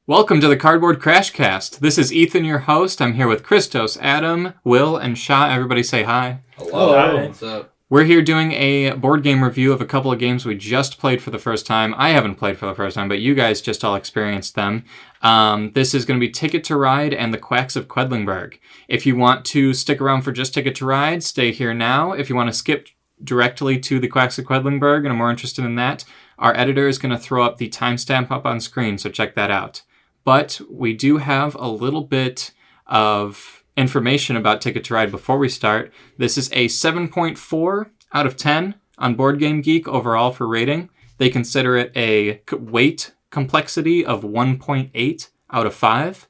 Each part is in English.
Welcome to the Cardboard Crashcast. This is Ethan, your host. I'm here with Christos, Adam, Will, and Shah. Everybody say hi. Hello. Hi. What's up? We're here doing a board game review of a couple of games we just played for the first time. I haven't played for the first time, but you guys just all experienced them. This is going to be Ticket to Ride and the Quacks of Quedlinburg. If you want to stick around for just Ticket to Ride, stay here now. If you want to skip directly to the Quacks of Quedlinburg and are more interested in that, our editor is going to throw up the timestamp up on screen, so check that out. But we do have a little bit of information about Ticket to Ride before we start. This is a 7.4 out of 10 on Board Game Geek overall for rating. They consider it a weight complexity of 1.8 out of 5.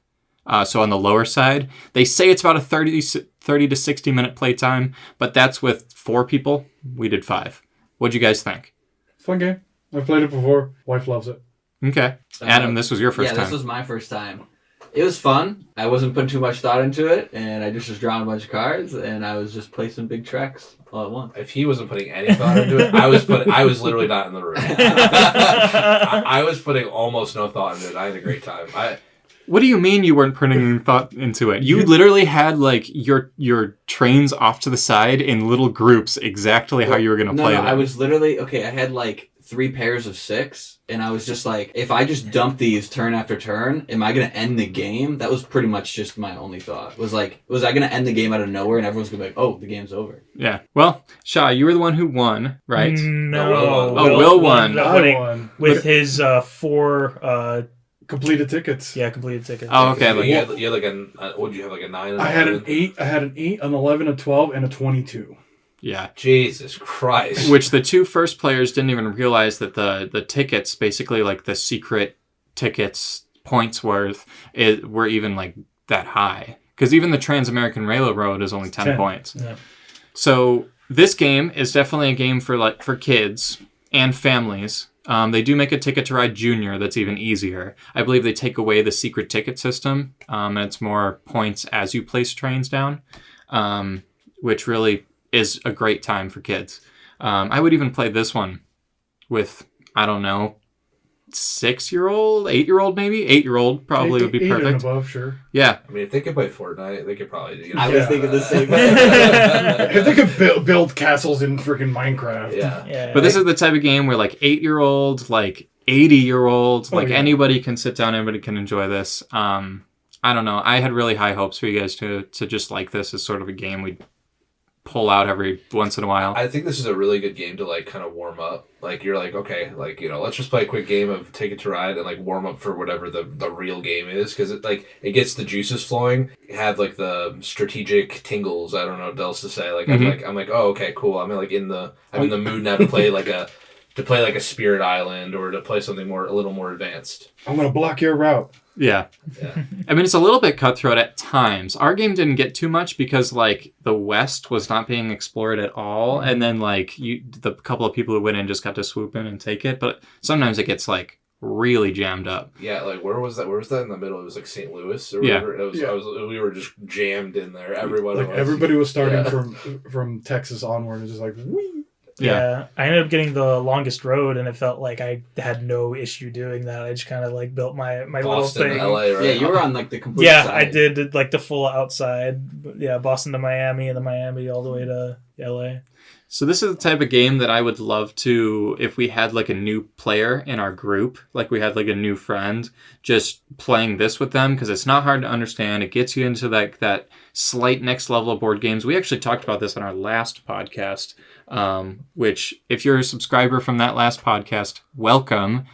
So on the lower side. They say it's about a 30 to 60 minute playtime, but that's with 4 people. We did 5. What'd you guys think? Fun game. I've played it before. Wife loves it. Okay. Adam, this was your first time. Yeah, this was my first time. It was fun. I wasn't putting too much thought into it, and I just was drawing a bunch of cards, and I was just placing big treks all at once. If he wasn't putting any thought into it, I was literally not in the room. I was putting almost no thought into it. I had a great time. What do you mean you weren't putting any thought into it? You literally had like your trains off to the side in little groups, exactly how you were going to play them. I was literally, I had like 3 pairs of 6, and I was just like, if I just dump these turn after turn, am I going to end the game? That was pretty much just my only thought. Was I going to end the game out of nowhere, and everyone's going to be like, oh, the game's over. Yeah. Well, Shah, you were the one who won, right? No, Will won. I won. With his 4... completed tickets. Yeah, completed tickets. Oh, okay. You had like what did you have, like a 9? I had an 8, an 11, a 12, and a 22. Yeah. Jesus Christ. Which the 2 first players didn't even realize that the tickets, basically like the secret tickets points worth, were even like that high. Because even the Trans-American Railroad is only 10 points. Yeah. So this game is definitely a game for kids and families. They do make a Ticket to Ride Junior that's even easier. I believe they take away the secret ticket system, and it's more points as you place trains down, which really is a great time for kids. I would even play this one with, I don't know, 6-year-old, 8-year-old maybe? 8-year-old probably would be perfect. 8 and above, sure. Yeah. I mean, if they could play Fortnite, they could probably... I was thinking the same thing. If they could build castles in freaking Minecraft. Yeah. But this is the type of game where like 8-year-old, like 80-year-old, anybody can sit down, anybody can enjoy this. I don't know. I had really high hopes for you guys to just like this as sort of a game we'd pull out every once in a while. I think this is a really good game to like kind of warm up. Like you're like, okay, like, let's just play a quick game of Ticket to Ride and like warm up for whatever the real game is, because it gets the juices flowing. Have like the strategic tingles. I don't know what else to say. Like I'm like, oh, okay, cool. I'm in the mood now to play like a Spirit Island or to play something a little more advanced. I'm gonna block your route. Yeah. I mean, it's a little bit cutthroat at times. Our game didn't get too much because, like, the West was not being explored at all. And then, like, the couple of people who went in just got to swoop in and take it. But sometimes it gets, like, really jammed up. Yeah, like, where was that? Where was that in the middle? It was, like, St. Louis or whatever. We were just jammed in there. Everybody was starting from Texas onward. It was just like, whee! Yeah, I ended up getting the longest road, and it felt like I had no issue doing that. I just kind of like built my little thing. LA, right? Yeah, you were on like the complete side. side. I did like the full outside. Yeah, Boston to Miami, and then Miami all the way to LA. So this is the type of game that I would love to, if we had like a new player in our group, like we had like a new friend, just playing this with them, because it's not hard to understand. It gets you into that slight next level of board games. We actually talked about this on our last podcast, which if you're a subscriber from that last podcast, welcome.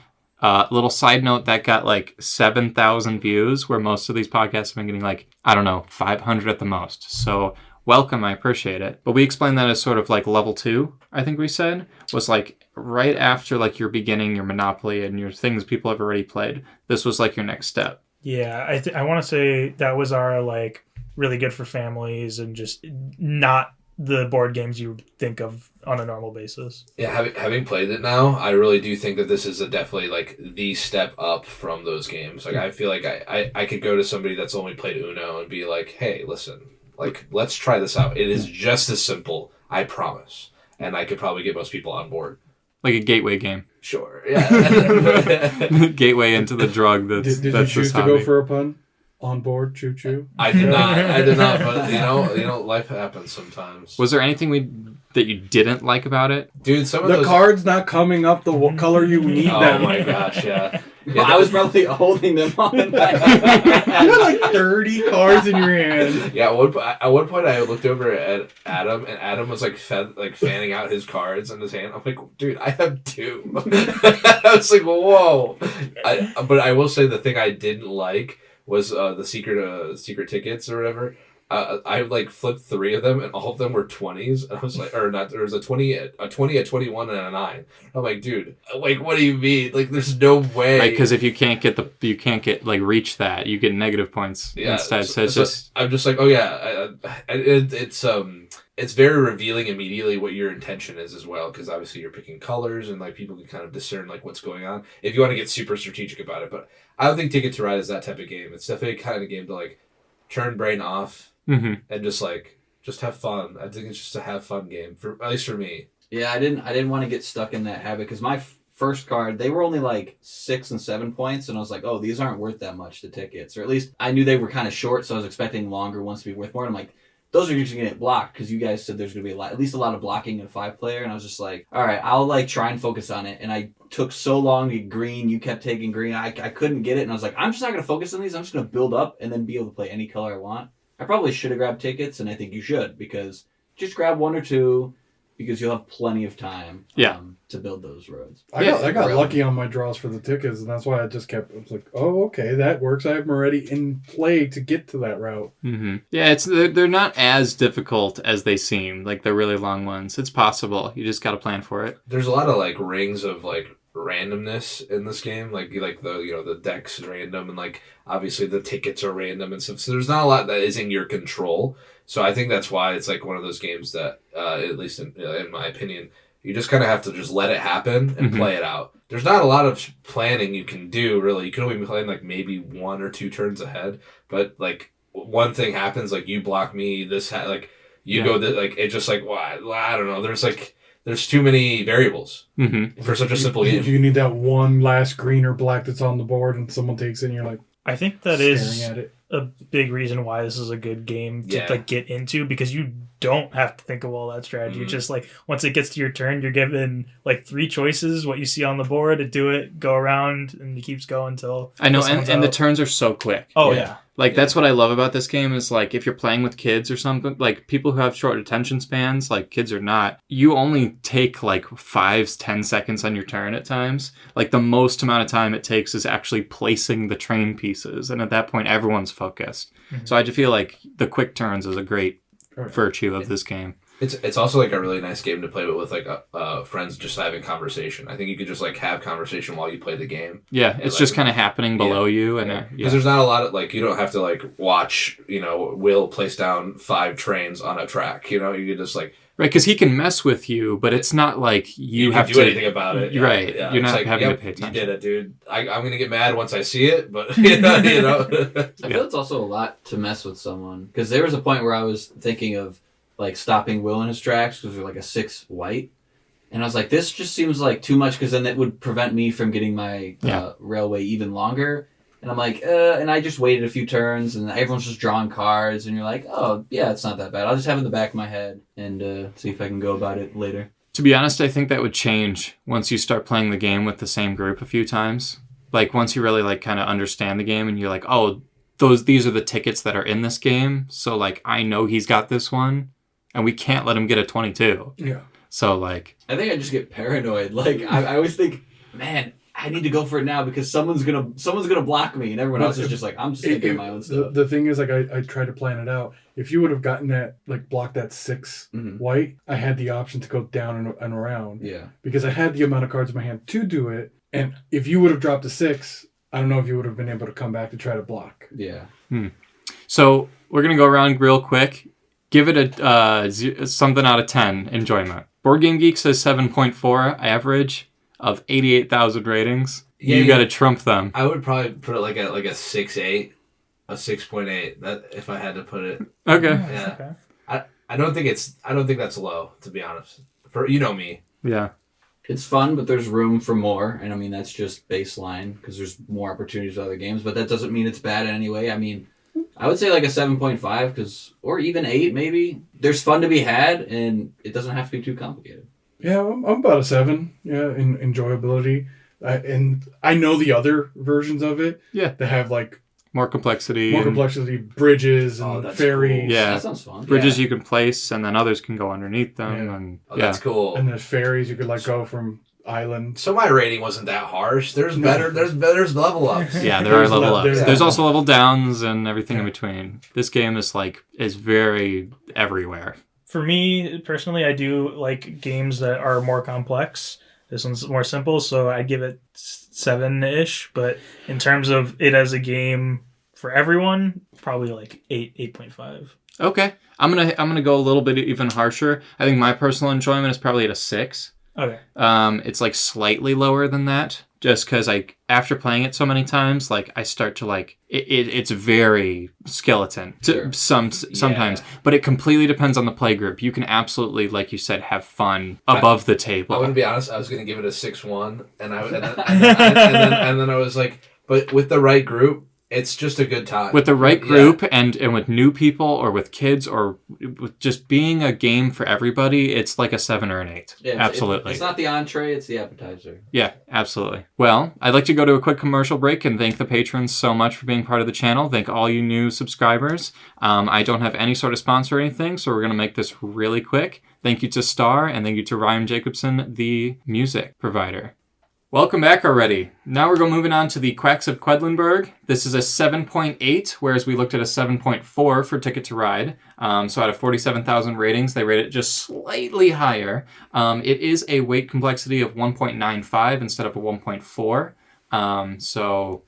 Little side note, that got like 7,000 views, where most of these podcasts have been getting like, I don't know, 500 at the most. So welcome, I appreciate it. But we explained that as sort of like level 2, I think we said, was like right after like your beginning, your Monopoly and your things people have already played. This was like your next step. Yeah, I want to say that was our like really good for families and just not the board games you think of on a normal basis. Yeah, having played it now, I really do think that this is definitely like the step up from those games. Like I feel like I could go to somebody that's only played Uno and be like, hey, listen, like let's try this out. It is just as simple, I promise. And I could probably get most people on board. Like a gateway game. Sure, yeah. Gateway into the drug that's Did you that's choose this to go hobby. for a pun? On board, choo choo. I did not, but life happens sometimes. Was there anything that you didn't like about it? Dude, some of The those card's not coming up the color you need Oh them. my gosh, yeah. Well, I was probably holding them on. You had like 30 cards in your hand. Yeah, at one point I looked over at Adam, and Adam was like fanning out his cards in his hand. I'm like, dude, I have 2. I was like, whoa. But I will say the thing I didn't like was the secret tickets or whatever. I like flipped 3 of them, and all of them were 20s. And I was like, or not. There was a 20, a 21, and a 9. I'm like, dude, like, what do you mean? Like, there's no way. Right, because if you can't get like reach that, you get negative points instead. So it's just I'm just like, oh yeah, it's very revealing immediately what your intention is as well, because obviously you're picking colors and like people can kind of discern like what's going on if you want to get super strategic about it. But I don't think Ticket to Ride is that type of game. It's definitely kind of game to like turn brain off and just have fun. I think it's just a have fun game at least for me. Yeah, I didn't want to get stuck in that habit because my first card, they were only like 6 and 7 points, and I was like, oh, these aren't worth that much, the tickets, or at least I knew they were kind of short, so I was expecting longer ones to be worth more. And I'm like, those are usually gonna get blocked because you guys said there's gonna be at least a lot of blocking in a 5-player, and I was just like, all right, I'll like try and focus on it. And I took so long to get green. You kept taking green. I couldn't get it, and I was like, I'm just not gonna focus on these. I'm just gonna build up and then be able to play any color I want. I probably should have grabbed tickets, and I think you should, because just grab 1 or 2 because you'll have plenty of time to build those roads. I got lucky on my draws for the tickets, and that's why I was like, oh, okay, that works. I have them already in play to get to that route. Mm-hmm. Yeah, they're not as difficult as they seem. Like the really long ones, it's possible. You just got to plan for it. There's a lot of like rings of like randomness in this game, like the decks random, and like obviously the tickets are random and stuff. So there's not a lot that is in your control. So I think that's why it's like one of those games that, at least in my opinion, you just kind of have to just let it happen and play it out. There's not a lot of planning you can do, really. You can only be playing like maybe 1 or 2 turns ahead. But like one thing happens, like you block me, go that, like it just like, well, I don't know. There's too many variables for such a simple game. You need that one last green or black that's on the board, and someone takes it, and you're like, I think that is a big reason why this is a good game to like get into, because you don't have to think of all that strategy. Just like once it gets to your turn, you're given like 3 choices, what you see on the board, to do it, go around, and it keeps going until I know, and the turns are so quick. Oh yeah. Like, that's what I love about this game is, like, if you're playing with kids or something, like, people who have short attention spans, like, kids or not, you only take, like, 5-10 seconds on your turn at times. Like, the most amount of time it takes is actually placing the train pieces, and at that point, everyone's focused. So I just feel like the quick turns is a great virtue of this game. It's also like a really nice game to play with like friends, just having conversation. I think you could just like have conversation while you play the game. Yeah, it's just kind of happening below you, and because there's not a lot of like, you don't have to like watch Will place down 5 trains on a track. You can just like because he can mess with you, but it's not like you have do to anything about it. Right, Yeah. you're not like, having to pay attention. You did it, dude. I'm gonna get mad once I see it, but you know. I feel it's also a lot to mess with someone, because there was a point where I was thinking of like stopping Will in his tracks because they're like a 6 white, and I was like, this just seems like too much, because then it would prevent me from getting my railway even longer. And I'm like, and I just waited a few turns, and everyone's just drawing cards, and you're like, oh yeah, it's not that bad. I'll just have it in the back of my head and see if I can go about it later. To be honest, I think that would change once you start playing the game with the same group a few times. Like, once you really like kind of understand the game, and you're like, oh, these are the tickets that are in this game, so like I know he's got this one. And we can't let him get a 22. Yeah. So, like... I think I just get paranoid. Like, I always think, man, I need to go for it now because someone's gonna block me, and everyone else is just like, I'm just thinking my own stuff. The thing is, like, I try to plan it out. If you would have gotten that, like, blocked that 6 white, I had the option to go down and around. Yeah. Because I had the amount of cards in my hand to do it, and if you would have dropped a 6, I don't know if you would have been able to come back to try to block. Yeah. So, we're going to go around real quick. Give it a something out of 10 enjoyment. Board Game Geek says 7.4 average of 88,000 ratings. Yeah, you got to trump them. I would probably put it like a 6.8, a 6.8. That if I had to put it. Okay. Yeah. Okay. I don't think that's low, to be honest. For me. Yeah. It's fun, but there's room for more. And I mean, that's just baseline because there's more opportunities with other games. But that doesn't mean it's bad in any way. I mean, I would say like a 7.5 or even 8 maybe. There's fun to be had, and it doesn't have to be too complicated. Yeah, I'm about a 7. Yeah, in enjoyability. And I know the other versions of it. Yeah. That have like more complexity, bridges and ferries. Cool. Yeah, that sounds fun. Bridges you can place, and then others can go underneath them. Yeah. And that's cool. And there's ferries you could like go from islands. So my rating wasn't that harsh. There's level ups. Yeah, there are level ups. there's- There's also level downs and everything in between. This game is very everywhere. For me personally, I do like games that are more complex. This one's more simple, so I'd give it 7-ish. But in terms of it as a game for everyone, probably like 8.5. Okay, I'm gonna go a little bit even harsher. I think my personal enjoyment is probably at a 6. Okay. It's like slightly lower than that, just because after playing it so many times, like I start to like it's very skeleton sometimes, but it completely depends on the play group. You can absolutely, like you said, have fun above the table. I wouldn't be honest. I was going to give it a 6.1, and then I was like, but with the right group, it's just a good time. With the right group and with new people or with kids or with just being a game for everybody, it's like a 7 or an 8. Yeah, absolutely. It's not the entree, it's the appetizer. Yeah, absolutely. Well, I'd like to go to a quick commercial break and thank the patrons so much for being part of the channel. Thank all you new subscribers. I don't have any sort of sponsor or anything, so we're going to make this really quick. Thank you to Star and thank you to Ryan Jacobson, the music provider. Welcome back already. Now we're moving on to the Quacks of Quedlinburg. This is a 7.8, whereas we looked at a 7.4 for Ticket to Ride. So out of 47,000 ratings, they rate it just slightly higher. It is a weight complexity of 1.95 instead of a 1.4. So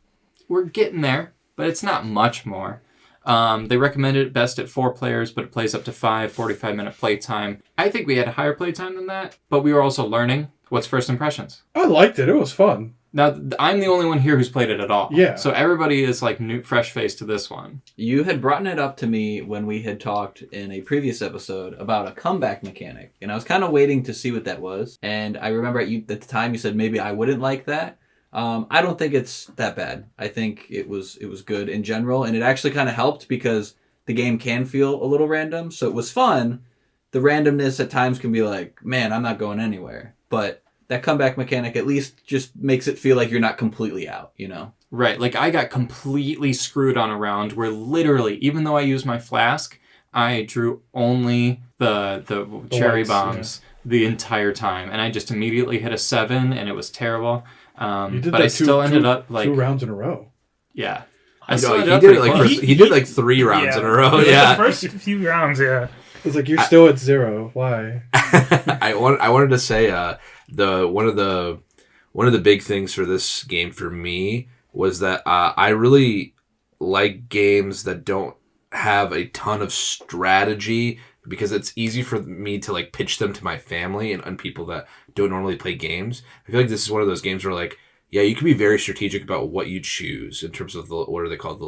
we're getting there, but it's not much more. They recommend it best at 4 players, but it plays up to 5, 45-minute playtime. I think we had a higher playtime than that, but we were also learning. What's first impressions? I liked it. It was fun. Now, I'm the only one here who's played it at all. Yeah. So everybody is like new, fresh face to this one. You had brought it up to me when we had talked in a previous episode about a comeback mechanic, and I was kind of waiting to see what that was. And I remember at the time you said maybe I wouldn't like that. I don't think it's that bad. I think it was good in general, and it actually kind of helped because the game can feel a little random, so it was fun. The randomness at times can be like, man, I'm not going anywhere. But that comeback mechanic at least just makes it feel like you're not completely out, you know? Right. Like I got completely screwed on a round where literally, even though I used my flask, I drew only the cherry bombs the entire time. And I just immediately hit a 7 and it was terrible. You did but that I still ended up like 2 rounds in a row. Yeah. He did like 3 rounds in a row. Yeah. The first few rounds, yeah. It's like, you're still at 0. Why? I wanted to say one of the big things for this game for me was that I really like games that don't have a ton of strategy because it's easy for me to like pitch them to my family and people that don't normally play games. I feel like this is one of those games where like, yeah, you can be very strategic about what you choose in terms of what are they called,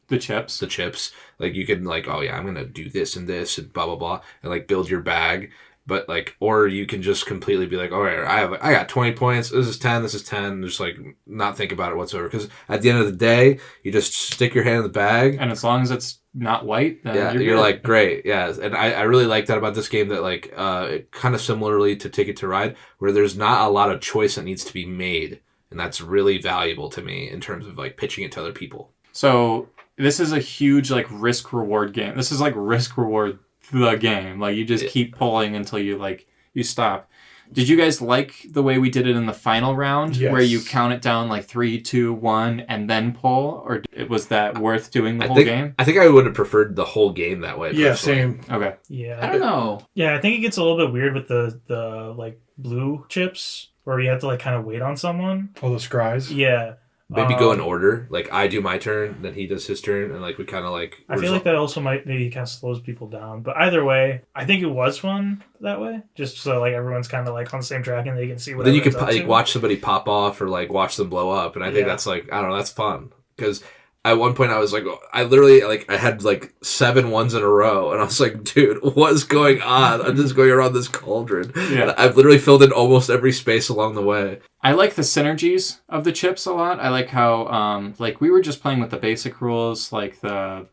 the chips. The chips. Like you can like, oh yeah, I'm gonna do this and blah blah blah, and like build your bag. But like, or you can just completely be like, all right, I got 20 points. This is 10. This is 10. Just like not think about it whatsoever. Because at the end of the day, you just stick your hand in the bag, and as long as it's not white, then you're like great, yeah. And I really like that about this game. That like kind of similarly to Ticket to Ride, where there's not a lot of choice that needs to be made, and that's really valuable to me in terms of like pitching it to other people. So this is a huge like risk reward game. This is like risk reward the game. Like you just keep pulling until you stop. Did you guys like the way we did it in the final round? Yes. Where you count it down like 3, 2, 1 and then pull? Or was that worth doing the whole game? I think I would have preferred the whole game that way. Yeah, personally. same. Okay. Yeah. I don't know. Yeah, I think it gets a little bit weird with the like blue chips where you have to like kind of wait on someone. Oh, the scries? Yeah. Maybe go in order. Like I do my turn, then he does his turn, and like we kind of like. I feel like that also might maybe kind of slows people down. But either way, I think it was fun that way. Just so like everyone's kind of like on the same track and they can see what. Then you can like watch somebody pop off or like watch them blow up, and I think that's like I don't know, that's fun because at one point I was like, I literally, like, I had like 7 ones in a row, and I was like, dude, what's going on? I'm just going around this cauldron. Yeah. I've literally filled in almost every space along the way. I like the synergies of the chips a lot. I like how, like, we were just playing with the basic rules, like the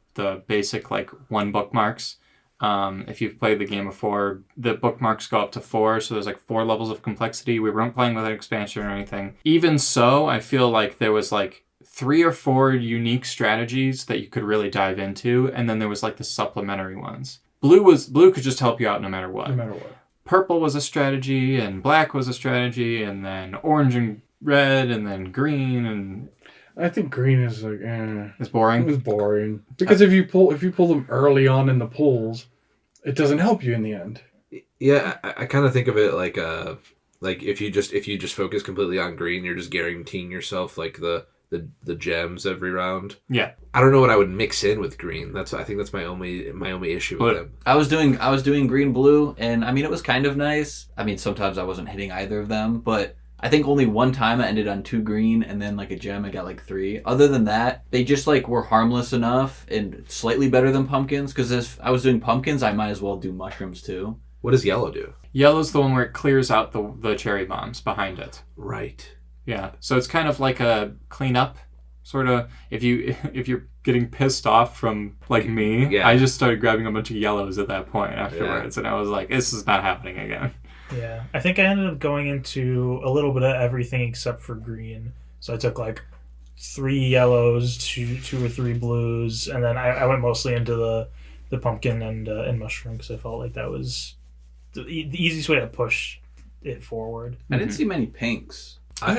basic, like, 1 bookmarks. If you've played the game before, the bookmarks go up to 4, so there's like 4 levels of complexity. We weren't playing with an expansion or anything. Even so, I feel like there was like 3 or 4 unique strategies that you could really dive into, and then there was like the supplementary ones. Blue could just help you out no matter what. No matter what. Purple was a strategy, and black was a strategy, and then orange and red, and then green, and I think green is like, it's boring. It was boring because if you pull them early on in the pools, it doesn't help you in the end. Yeah, I kind of think of it like if you just focus completely on green, you're just guaranteeing yourself like the gems every round. Yeah. I don't know what I would mix in with green. I think that's my only issue with them. I was doing green blue, and I mean it was kind of nice. I mean sometimes I wasn't hitting either of them, but I think only one time I ended on 2 green and then like a gem I got like 3. Other than that, they just like were harmless enough and slightly better than pumpkins, because if I was doing pumpkins, I might as well do mushrooms too. What does yellow do? Yellow's the one where it clears out the cherry bombs behind it. Right. Yeah. So it's kind of like a cleanup, sort of. If you're getting pissed off from like me, yeah. I just started grabbing a bunch of yellows at that point afterwards, and I was like, this is not happening again. Yeah, I think I ended up going into a little bit of everything except for green. So I took like 3 yellows, 2 or 3 blues, and then I went mostly into the pumpkin and mushroom, because I felt like that was the easiest way to push it forward. I didn't see many pinks. I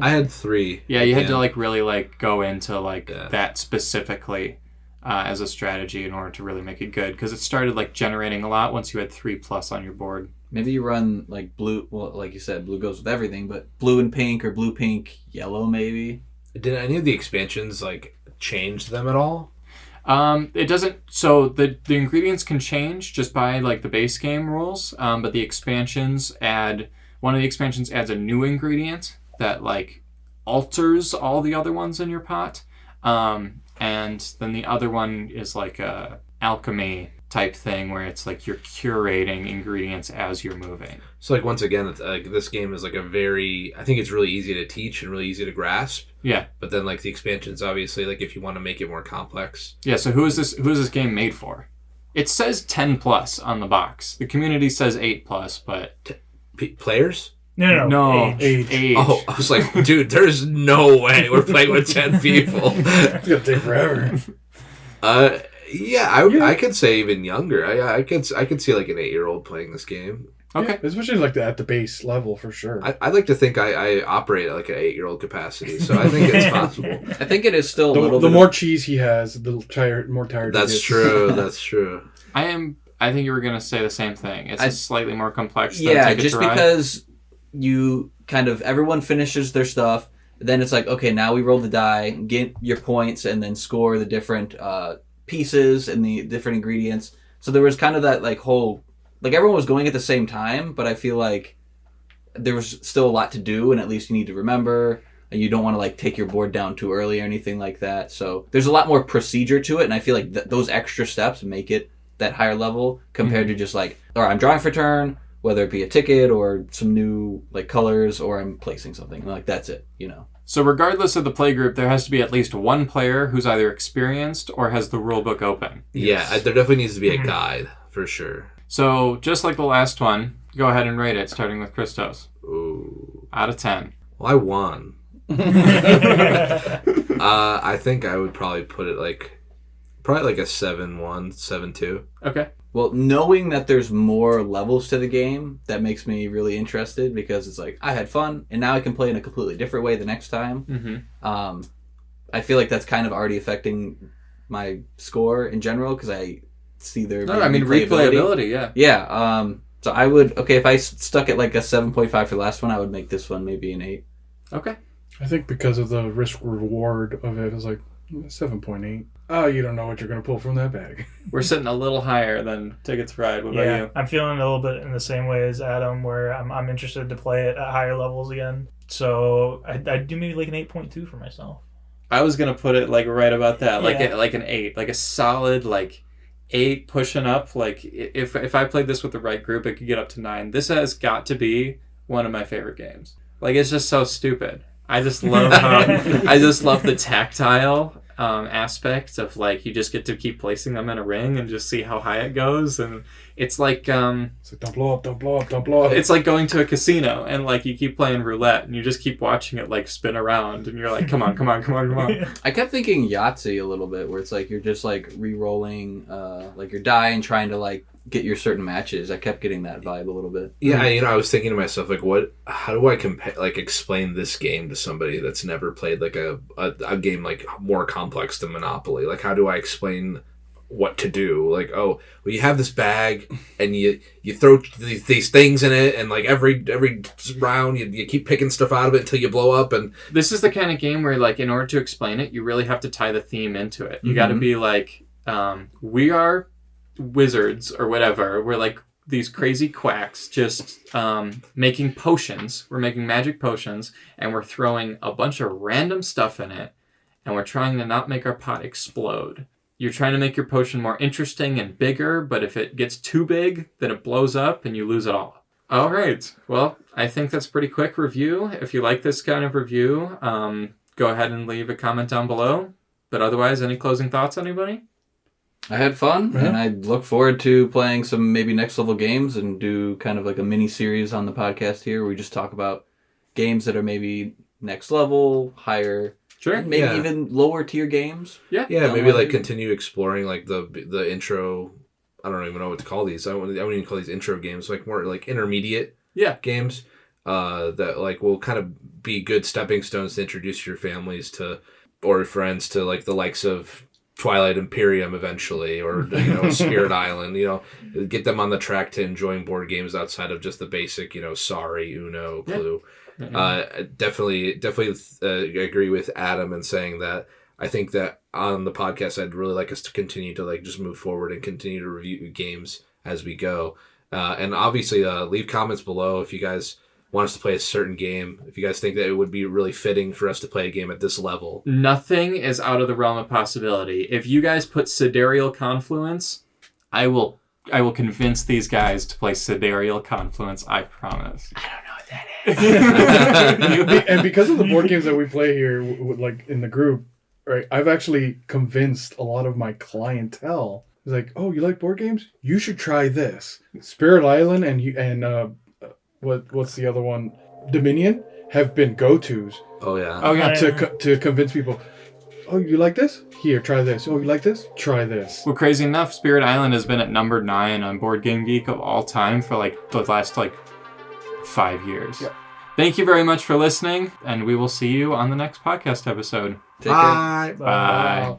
had 3. Yeah, you had to like really like go into like that specifically as a strategy in order to really make it good, because it started like generating a lot once you had 3+ on your board. Maybe you run like blue. Well, like you said, blue goes with everything, but blue and pink or blue, pink, yellow, maybe. Did any of the expansions like change them at all? It doesn't. So the ingredients can change just by like the base game rules. But the expansions one of the expansions adds a new ingredient that like alters all the other ones in your pot. And then the other one is like a alchemy type thing where it's like you're curating ingredients as you're moving. So like once again, it's, like this game is like I think it's really easy to teach and really easy to grasp. Yeah. But then like the expansions, obviously, like if you want to make it more complex. Yeah. So who is this game made for? It says 10+ on the box. The community says 8+, but players? No. Age. Oh, I was like, dude, there's no way we're playing with 10 people. It's gonna take forever. Yeah, I could say even younger. I could see like an 8-year-old playing this game. Okay. Yeah, especially like at the base level for sure. I like to think I operate at like an 8-year-old capacity, so I think it's possible. I think it is still a little the bit. more cheese he has, the more tired. That's he gets. true. That's true. I think you were gonna say the same thing. It's slightly more complex. Than Yeah, Ticket just to Ride. because you kind of everyone finishes their stuff, then it's like, okay, now we roll the die, get your points, and then score the different pieces and the different ingredients. So there was kind of that like whole, like everyone was going at the same time, but I feel like there was still a lot to do, and at least you need to remember, and you don't want to like take your board down too early or anything like that. So there's a lot more procedure to it, and I feel like those extra steps make it that higher level compared to just like, all right, I'm drawing for turn, whether it be a ticket or some new like colors, or I'm placing something. Like that's it, you know. So regardless of the playgroup, there has to be at least one player who's either experienced or has the rulebook open. Yes. Yeah, there definitely needs to be a guide, for sure. So just like the last one, go ahead and rate it, starting with Christos. Ooh. Out of 10. Well, I won. I think I would probably put it like a 7-1, 7-2. Okay. Well, knowing that there's more levels to the game, that makes me really interested, because it's like, I had fun, and now I can play in a completely different way the next time. Mm-hmm. I feel like that's kind of already affecting my score in general, because I see their replayability, yeah. Yeah, so I would, if I stuck at like a 7.5 for the last one, I would make this one maybe an 8. Okay. I think because of the risk-reward of it, it's like 7.8. Oh, you don't know what you're going to pull from that bag. We're sitting a little higher than Ticket to Ride. What about you? I'm feeling a little bit in the same way as Adam, where I'm interested to play it at higher levels again. So I'd do maybe like an 8.2 for myself. I was gonna put it like right about that, Yeah. like an 8, like a solid like 8 pushing up. Like if I played this with the right group, it could get up to 9. This has got to be one of my favorite games. Like it's just so stupid. I just love I just love the tactile aspect of like you just get to keep placing them in a ring and just see how high it goes, and it's like It's like, don't blow up, don't blow up, don't blow up. it's like going to a casino and like you keep playing roulette and you just keep watching it like spin around and you're like, come on. I kept thinking Yahtzee a little bit, where it's like you're just like re-rolling like your die and trying to like get your certain matches. I kept getting that vibe a little bit. Yeah, I was thinking to myself, like, how do I explain this game to somebody that's never played like a game like more complex than Monopoly? Like, how do I explain what to do? Like, oh, well, you have this bag and you throw these things in it, and like every round you keep picking stuff out of it until you blow up. And This is the kind of game where like in order to explain it, you really have to tie the theme into it. You got to be like, we are wizards or whatever. We're like these crazy quacks just making potions. We're making magic potions, and we're throwing a bunch of random stuff in it, and we're trying to not make our pot explode. You're trying to make your potion more interesting and bigger, but if it gets too big, then it blows up and you lose it all. All right. Well, I think that's a pretty quick review. If you like this kind of review, go ahead and leave a comment down below. But otherwise, any closing thoughts, anybody? I had fun, and I look forward to playing some maybe next level games and do kind of like a mini series on the podcast here where we just talk about games that are maybe next level, higher, Sure. maybe even lower tier games. Yeah. yeah, maybe like continue exploring like the intro. I don't even know what to call these. I wouldn't even call these intro games. Like more like intermediate games that like will kind of be good stepping stones to introduce your families to or friends to like the likes of Twilight Imperium eventually, or Spirit Island. Get them on the track to enjoying board games outside of just the basic Sorry, Uno, Clue. Definitely agree with Adam in saying that. I think that on the podcast, I'd really like us to continue to like just move forward and continue to review games as we go. And obviously, leave comments below if you guys want us to play a certain game. If you guys think that it would be really fitting for us to play a game at this level. Nothing is out of the realm of possibility. If you guys put Sidereal Confluence, I will convince these guys to play Sidereal Confluence. I promise. I don't know what that is. And because of the board games that we play here, like in the group, right? I've actually convinced a lot of my clientele. It's like, oh, you like board games? You should try this. Spirit Island and what's the other one? Dominion have been go-tos. Oh yeah. Oh yeah. To convince people. Oh, you like this? Here, try this. Oh, you like this? Try this. Well, crazy enough, Spirit Island has been at number 9 on Board Game Geek of all time for like the last 5 years. Yep. Thank you very much for listening, and we will see you on the next podcast episode. Take care. Bye. Bye.